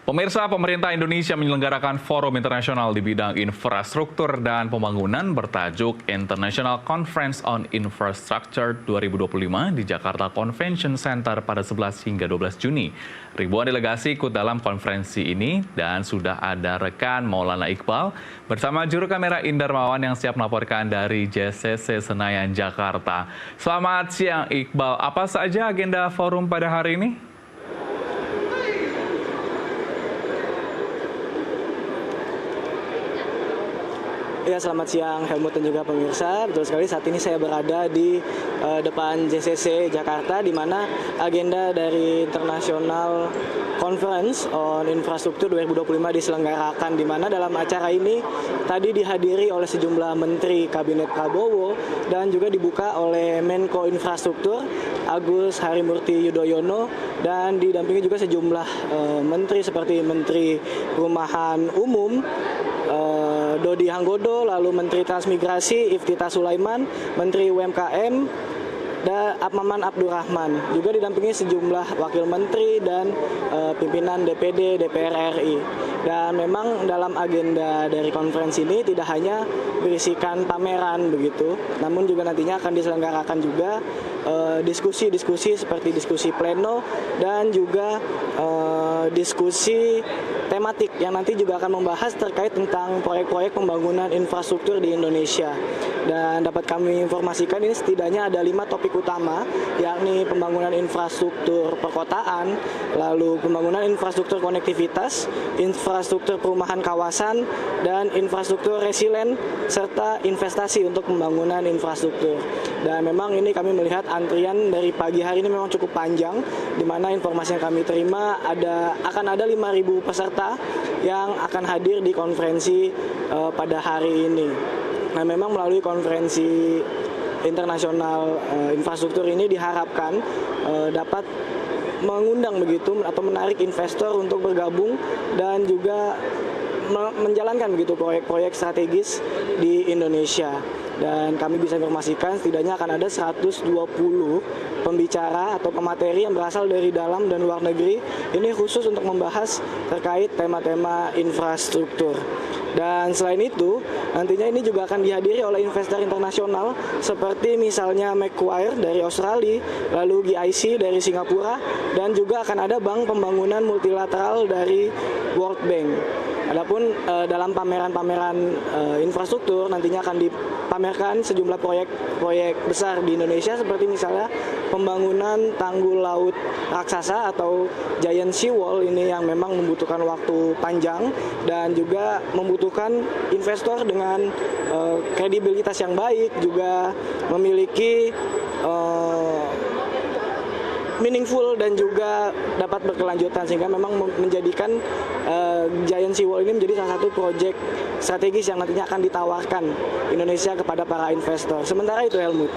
Pemirsa, pemerintah Indonesia menyelenggarakan forum internasional di bidang infrastruktur dan pembangunan bertajuk International Conference on Infrastructure 2025 di Jakarta Convention Center pada 11 hingga 12 Juni. Ribuan delegasi ikut dalam konferensi ini dan sudah ada rekan Maulana Iqbal bersama juru kamera Indar Mawan yang siap melaporkan dari JCC Senayan, Jakarta. Selamat siang Iqbal, apa saja agenda forum pada hari ini? Ya, selamat siang Helmut dan juga pemirsa. Betul sekali, saat ini saya berada di depan JCC Jakarta, di mana agenda dari International Conference on Infrastructure 2025 diselenggarakan, di mana dalam acara ini tadi dihadiri oleh sejumlah menteri Kabinet Prabowo dan juga dibuka oleh Menko Infrastruktur Agus Harimurti Yudhoyono dan didampingi juga sejumlah menteri seperti Menteri Perumahan Umum Dodi Hanggodo, lalu Menteri Transmigrasi Iftithah Sulaiman, Menteri UMKM dan Maman Abdurrahman, juga didampingi sejumlah wakil menteri dan pimpinan DPD DPR RI. Dan memang dalam agenda dari konferensi ini tidak hanya berisikan pameran begitu, namun juga nantinya akan diselenggarakan juga diskusi-diskusi seperti diskusi pleno dan juga diskusi tematik yang nanti juga akan membahas terkait tentang proyek-proyek pembangunan infrastruktur di Indonesia. Dan dapat kami informasikan ini setidaknya ada 5 topik utama, yakni pembangunan infrastruktur perkotaan, lalu pembangunan infrastruktur konektivitas, infrastruktur perumahan kawasan, dan infrastruktur resilient, serta investasi untuk pembangunan infrastruktur. Dan memang ini kami melihat antrian dari pagi hari ini memang cukup panjang, di mana informasi yang kami terima akan ada 5.000 peserta yang akan hadir di konferensi pada hari ini. Nah, memang melalui konferensi internasional infrastruktur ini diharapkan dapat mengundang begitu atau menarik investor untuk bergabung dan juga menjalankan begitu proyek-proyek strategis di Indonesia. Dan kami bisa informasikan setidaknya akan ada 120 pembicara atau pemateri yang berasal dari dalam dan luar negeri. Ini khusus untuk membahas terkait tema-tema infrastruktur. Dan selain itu, nantinya ini juga akan dihadiri oleh investor internasional seperti misalnya Macquarie dari Australia, lalu GIC dari Singapura, dan juga akan ada Bank Pembangunan Multilateral dari World Bank. Adapun dalam pameran-pameran infrastruktur nantinya akan dipamerkan sejumlah proyek besar di Indonesia seperti misalnya pembangunan tanggul laut raksasa atau Giant Sea Wall ini yang memang membutuhkan waktu panjang dan juga membutuhkan investor dengan kredibilitas yang baik, juga memiliki meaningful dan juga dapat berkelanjutan, sehingga memang menjadikan Giant Sea Wall ini menjadi salah satu proyek strategis yang nantinya akan ditawarkan Indonesia kepada para investor. Sementara itu, Helmut.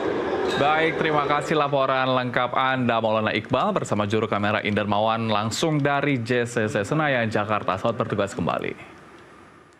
Baik, terima kasih laporan lengkap Anda Maulana Iqbal bersama juru kamera Indar Mawan langsung dari JCC Senayan, Jakarta. Selamat bertugas kembali.